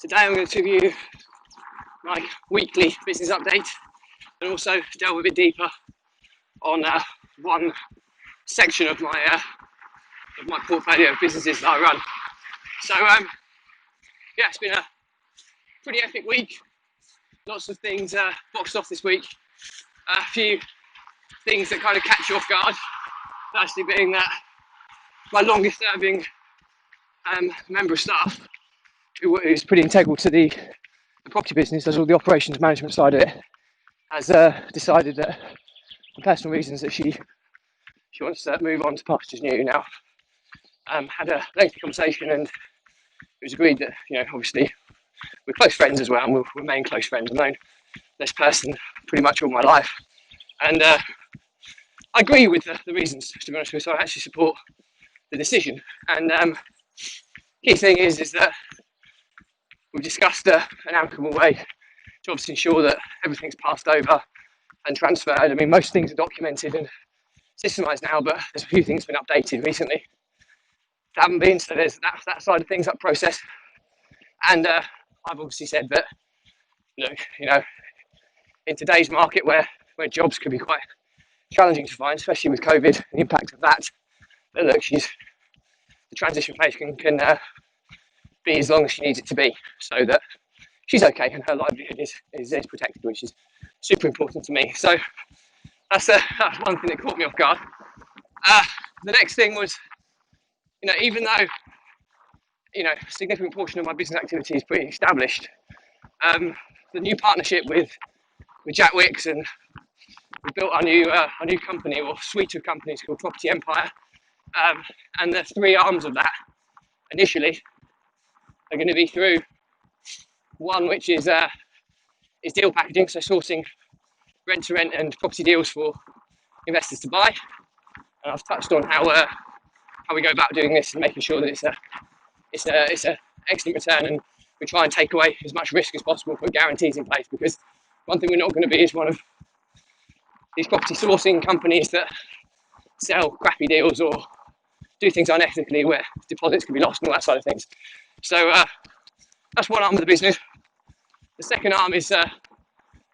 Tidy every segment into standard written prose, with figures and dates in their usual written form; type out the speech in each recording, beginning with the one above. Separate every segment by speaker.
Speaker 1: Today I'm going to give you my weekly business update and also delve a bit deeper on one section of my portfolio of businesses that I run. So yeah, it's been a pretty epic week. Lots of things boxed off this week. A few things that kind of catch you off guard. Firstly being that my longest serving member of staff, who is pretty integral to the property business, does all the operations management side of it, has decided that for personal reasons that she wants to move on to pastures new now. Had a lengthy conversation and it was agreed that, obviously we're close friends as well and we'll remain close friends. I've known this person pretty much all my life and I agree with the reasons, to be honest with you, so I actually support the decision. And key thing is that we've discussed an amicable way to obviously ensure that everything's passed over and transferred. I mean, most things are documented and systemised now, but there's a few things been updated recently that haven't been, so there's that side of things, that process. And I've obviously said that, in today's market where jobs could be quite challenging to find, especially with COVID and the impact of that, look, the transition phase can be as long as she needs it to be, so that she's okay and her livelihood is protected, which is super important to me. So that's one thing that caught me off guard. The next thing was, even though a significant portion of my business activity is pretty established, the new partnership with Jack Wicks, and we built our new company or suite of companies called Property Empire, and the three arms of that initially are going to be through one, which is deal packaging, so sourcing rent to rent and property deals for investors to buy. And I've touched on how we go about doing this and making sure that it's a excellent return, and we try and take away as much risk as possible, put guarantees in place, because one thing we're not going to be is one of these property sourcing companies that sell crappy deals or do things unethically where deposits can be lost and all that side of things. So that's one arm of the business. The second arm is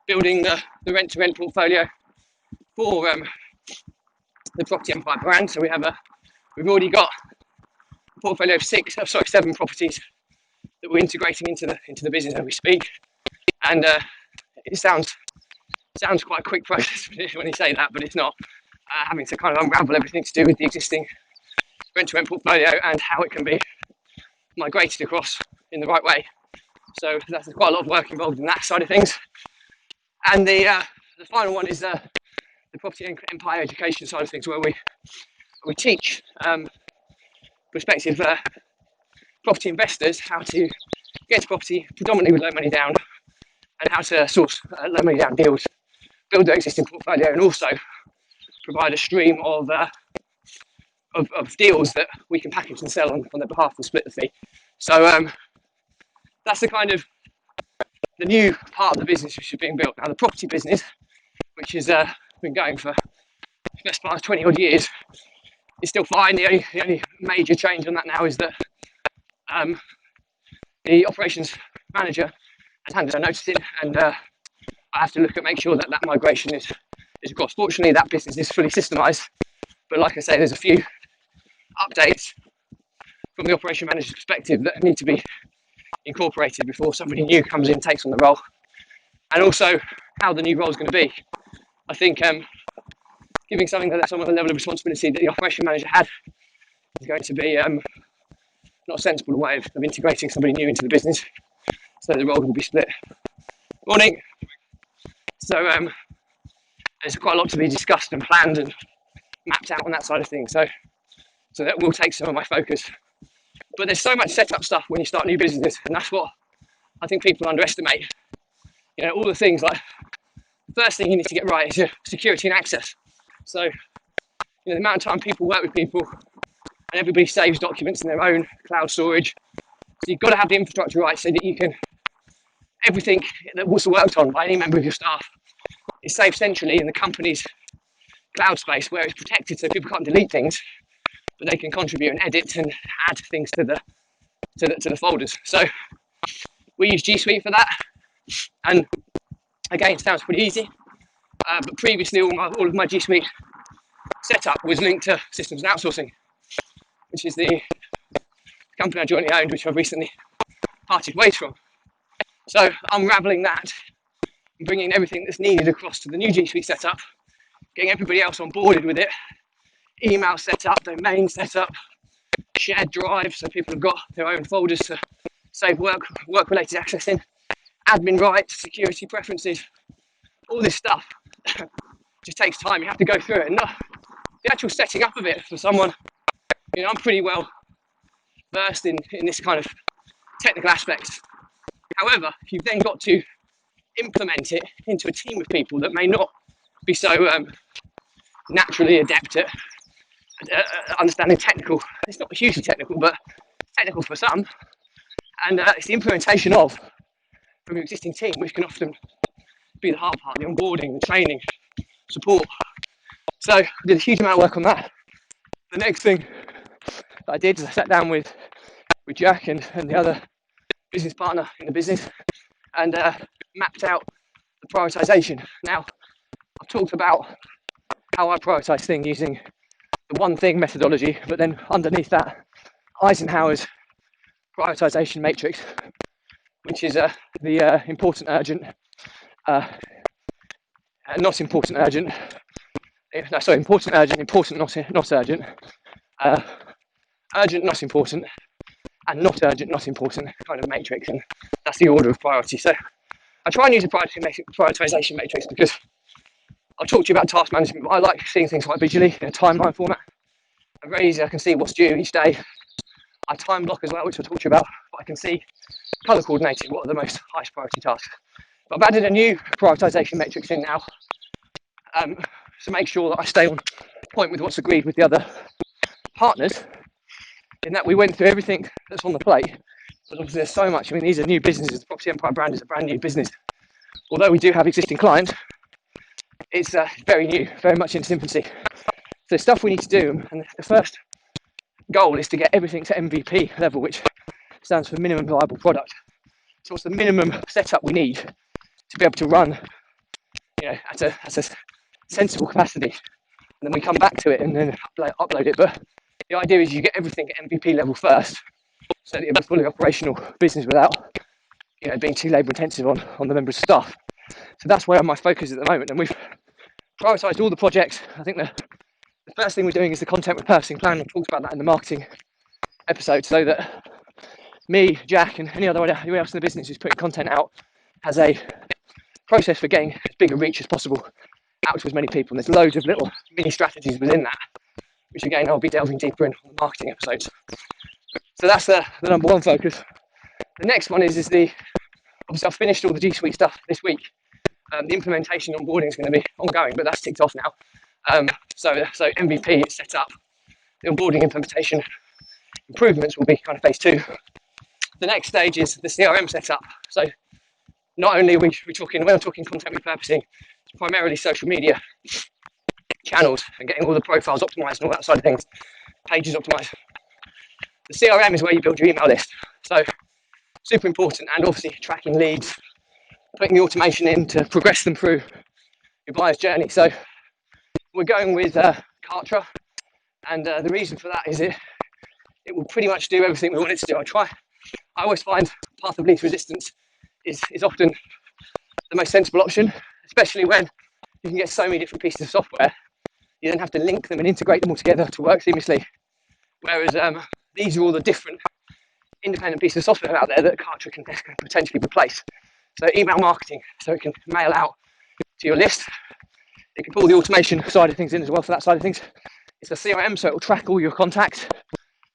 Speaker 1: building the rent-to-rent portfolio for the Property Empire brand. So we've already got a portfolio of 7 properties that we're integrating into the business as we speak. And it sounds quite a quick process when you say that, but it's not. Having to kind of unravel everything to do with the existing rent-to-rent portfolio and how it can be migrated across in the right way. So there's quite a lot of work involved in that side of things. And the final one is the Property Empire education side of things, where we teach prospective property investors how to get into property predominantly with low money down, and how to source low money down deals, build their existing portfolio, and also provide a stream of deals that we can package and sell on their behalf and split the fee. So that's the kind of the new part of the business which is being built. Now the property business, which has been going for the best part of 20 odd years, is still fine. The only major change on that now is that the operations manager has handed a notice in, and I have to look at make sure that migration is across. Fortunately, that business is fully systemised, but like I say, there's a few updates from the operation manager's perspective that need to be incorporated before somebody new comes in, takes on the role, and also how the new role is going to be. I think giving someone the level of responsibility that the operation manager had is going to be not a sensible way of integrating somebody new into the business, so the role will be split. Morning. So there's quite a lot to be discussed and planned and mapped out on that side of things, so that will take some of my focus. But there's so much setup stuff when you start a new business, and that's what I think people underestimate. All the things, like the first thing you need to get right is your security and access. So the amount of time people work with people, and everybody saves documents in their own cloud storage. So you've got to have the infrastructure right so that you can, everything that was worked on by any member of your staff is saved centrally in the company's cloud space, where it's protected so people can't delete things, but they can contribute and edit and add things to the folders. So We use G Suite for that, and again, it sounds pretty easy. But previously, all of my G Suite setup was linked to Systems and Outsourcing, which is the company I jointly owned, which I've recently parted ways from. So unraveling that and bringing everything that's needed across to the new G Suite setup, getting everybody else on boarded with it, email setup, domain setup, shared drives, so people have got their own folders to save work-related access in, admin rights, security preferences, all this stuff just takes time. You have to go through it, and the actual setting up of it for someone, I'm pretty well versed in this kind of technical aspects. However, you've then got to implement it into a team of people that may not be so naturally adept at understanding technical. It's not hugely technical, but technical for some. And it's the implementation of from your existing team, which can often be the hard part, the onboarding, the training, support. So I did a huge amount of work on that. The next thing that I did is I sat down with Jack and the other business partner in the business and mapped out the prioritization. Now, I've talked about how I prioritize things using the one thing methodology, but then underneath that, Eisenhower's prioritization matrix, which is the important, urgent, not important, urgent. No, sorry, important, urgent, important, not urgent, urgent, not important, and not urgent, not important kind of matrix, and that's the order of priority. So I try and use a prioritization matrix because I'll talk to you about task management, but I like seeing things quite visually in a timeline format. And very easy, I can see what's due each day. I time block as well, which I'll talk to you about, but I can see colour coordinated what are the most highest priority tasks. But I've added a new prioritization matrix in now to make sure that I stay on point with what's agreed with the other partners, in that we went through everything that's on the plate. But obviously there's so much. I mean, these are new businesses. The Property Empire brand is a brand new business. Although we do have existing clients, it's very new, very much in its infancy. So there's stuff we need to do, and the first goal is to get everything to MVP level, which stands for minimum viable product. So what's the minimum setup we need to be able to run, at a sensible capacity, and then we come back to it and then upload it. But the idea is you get everything at MVP level first, so that you have a fully operational business without, being too labour intensive on the members of staff. So that's where my focus is at the moment, and we've prioritised all the projects. I think the first thing we're doing is the content repurposing plan. I've talked about that in the marketing episode, so that me, Jack, and anyone else in the business who's putting content out has a process for getting as big a reach as possible out to as many people. And there's loads of little mini strategies within that, which again I'll be delving deeper in on the marketing episodes. So that's the number one focus. The next one is obviously I've finished all the G Suite stuff this week. The implementation onboarding is going to be ongoing, but that's ticked off now. So MVP is set up. The onboarding implementation improvements will be kind of phase 2. The next stage is the CRM setup. So not only are we talking, when I'm talking content repurposing, it's primarily social media channels and getting all the profiles optimized and all that side of things, pages optimized. The CRM is where you build your email list. So super important, and obviously tracking leads, putting the automation in to progress them through your buyer's journey. So we're going with Kartra, and the reason for that is it will pretty much do everything we want it to do. I always find path of least resistance is often the most sensible option, especially when you can get so many different pieces of software. You then have to link them and integrate them all together to work seamlessly. Whereas these are all the different independent pieces of software out there that Kartra can potentially replace. So email marketing, so it can mail out to your list. It can pull the automation side of things in as well for that side of things. It's a CRM, so it will track all your contacts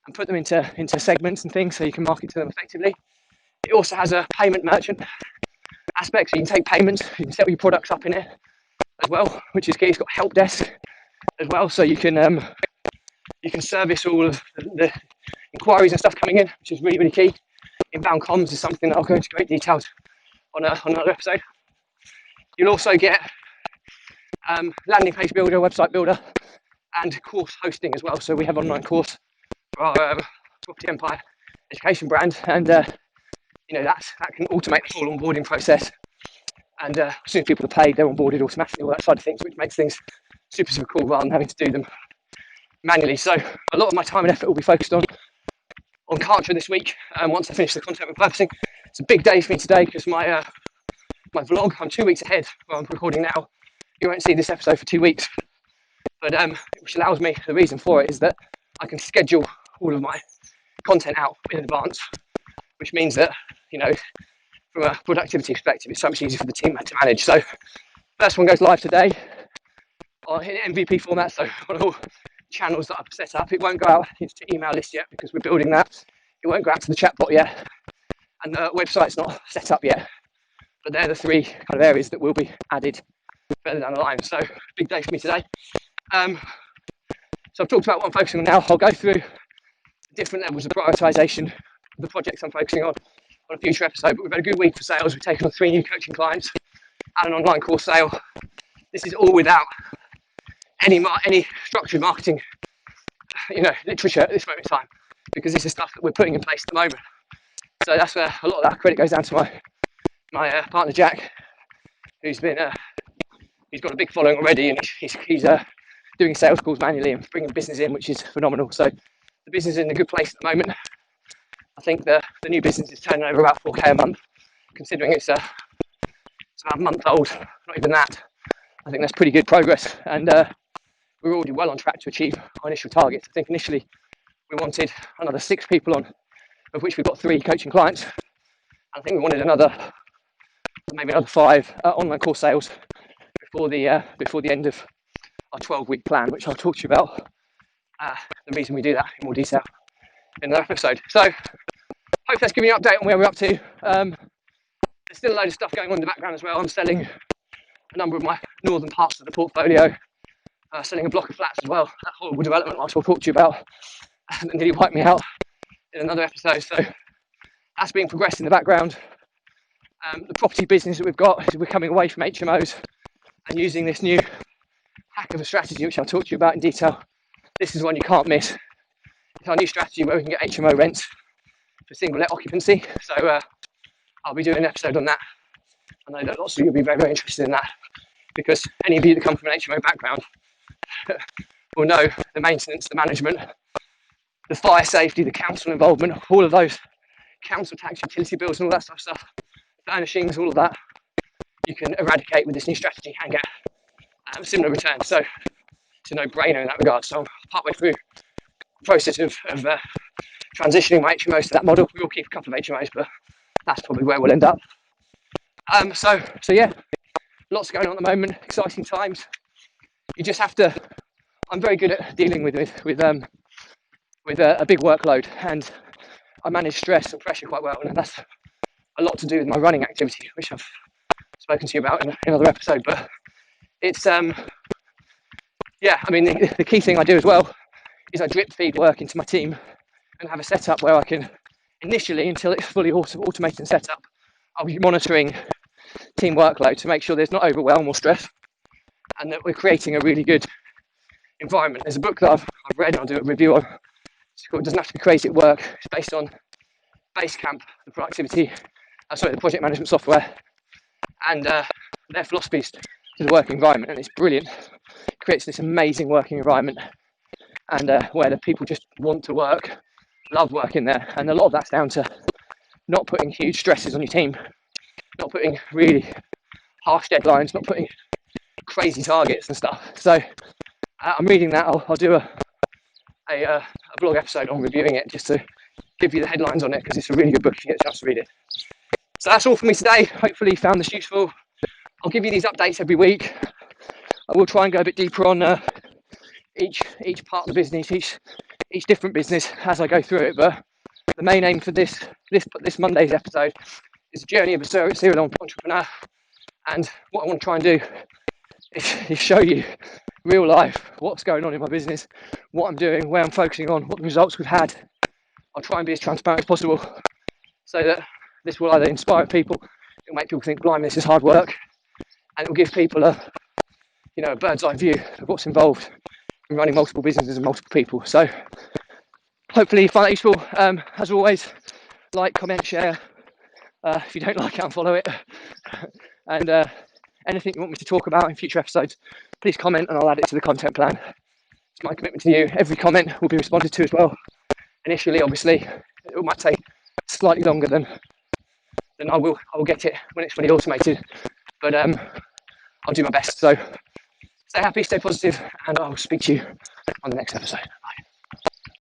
Speaker 1: and put them into segments and things so you can market to them effectively. It also has a payment merchant aspect, so you can take payments, you can set all your products up in it as well, which is key. It's got a help desk as well, so you can service all of the inquiries and stuff coming in, which is really, really key. Inbound comms is something that I'll go into great details on another episode. You'll also get landing page builder, website builder, and course hosting as well. So we have online course for our Property Empire education brand, and the that can automate the whole onboarding process. And as soon as people are paid, they're onboarded automatically, all that side of things, which makes things super, super cool rather than having to do them manually. So a lot of my time and effort will be focused on Kartra this week. Once I finish the content repurposing, it's a big day for me today because my vlog, I'm 2 weeks ahead where I'm recording now. You won't see this episode for 2 weeks, but which allows me, the reason for it is that I can schedule all of my content out in advance, which means that, from a productivity perspective, it's so much easier for the team to manage. So first one goes live today in MVP format, so on all channels that I've set up. It won't go out into email list yet because we're building that. It won't go out to the chatbot yet, and the website's not set up yet. But they're the three kind of areas that will be added further down the line. So big day for me today. So I've talked about what I'm focusing on now. I'll go through different levels of prioritisation of the projects I'm focusing on a future episode. But we've had a good week for sales. We've taken on 3 new coaching clients and an online course sale. This is all without any structured marketing, literature at this moment in time, because this is stuff that we're putting in place at the moment. So that's where a lot of that credit goes down to my partner Jack, who's got a big following already, and he's doing sales calls manually and bringing business in, which is phenomenal. So the business is in a good place at the moment. I think the new business is turning over about 4k a month, considering it's about a month old, not even that. I think that's pretty good progress, and we're already well on track to achieve our initial targets. I think initially we wanted another 6 people on, of which we've got 3 coaching clients. I think we wanted maybe another 5 online course sales before the end of our 12-week plan, which I'll talk to you about the reason we do that in more detail in another episode. So hope that's giving you an update on where we're up to. There's still a load of stuff going on in the background as well. I'm selling a number of my northern parts of the portfolio, selling a block of flats as well. That horrible development I'll talk to you about that nearly wiped me out in another episode. So that's being progressed in the background. The property business that we've got is we're coming away from HMOs and using this new hack of a strategy, which I'll talk to you about in detail. This is one you can't miss. It's our new strategy where we can get HMO rents for single let occupancy. So I'll be doing an episode on that. I know that lots of you will be very, very interested in that, because any of you that come from an HMO background will know the maintenance, the management, the fire safety, the council involvement, all of those council tax, utility bills and all that sort of stuff, furnishings, all of that, you can eradicate with this new strategy and get similar returns. So it's a no-brainer in that regard. So I'm partway through the process of transitioning my HMOs to that model. We will keep a couple of HMOs, but that's probably where we'll end up. So yeah, lots going on at the moment, exciting times. You just have to, I'm very good at dealing with a big workload, and I manage stress and pressure quite well, and that's a lot to do with my running activity, which I've spoken to you about in another episode. But it's the key thing I do as well is I drip feed work into my team and have a setup where I can initially, until it's fully automated and set up, I'll be monitoring team workload to make sure there's not overwhelm or stress, and that we're creating a really good environment. There's a book that I've read and I'll do a review on. It's called Doesn't Have to Be Crazy at Work. It's based on Basecamp, the project management software, and their philosophies to the working environment, and it's brilliant. It creates this amazing working environment, and where the people just want to work, love working there, and a lot of that's down to not putting huge stresses on your team, not putting really harsh deadlines, not putting crazy targets and stuff. So I'm reading that. I'll do a blog episode on reviewing it, just to give you the headlines on it, because it's a really good book if you get a chance to read it. So that's all for me today. Hopefully you found this useful. I'll give you these updates every week. I will try and go a bit deeper on each part of the business, each different business as I go through it. But the main aim for this Monday's episode is a journey of a serial entrepreneur. And what I want to try and do is show you real life what's going on in my business, what I'm doing, where I'm focusing on, what the results we've had. I'll try and be as transparent as possible, so that this will either inspire people, it'll make people think, blimey, this is hard work, and it'll give people a bird's eye view of what's involved in running multiple businesses and multiple people. So hopefully you find that useful. As always, like, comment, share, If you don't like it, unfollow it. And anything you want me to talk about in future episodes, please comment and I'll add it to the content plan. It's my commitment to you. Every comment will be responded to as well. Initially, obviously, it might take slightly longer than I will get it when it's fully automated. But I'll do my best. So stay happy, stay positive, and I'll speak to you on the next episode.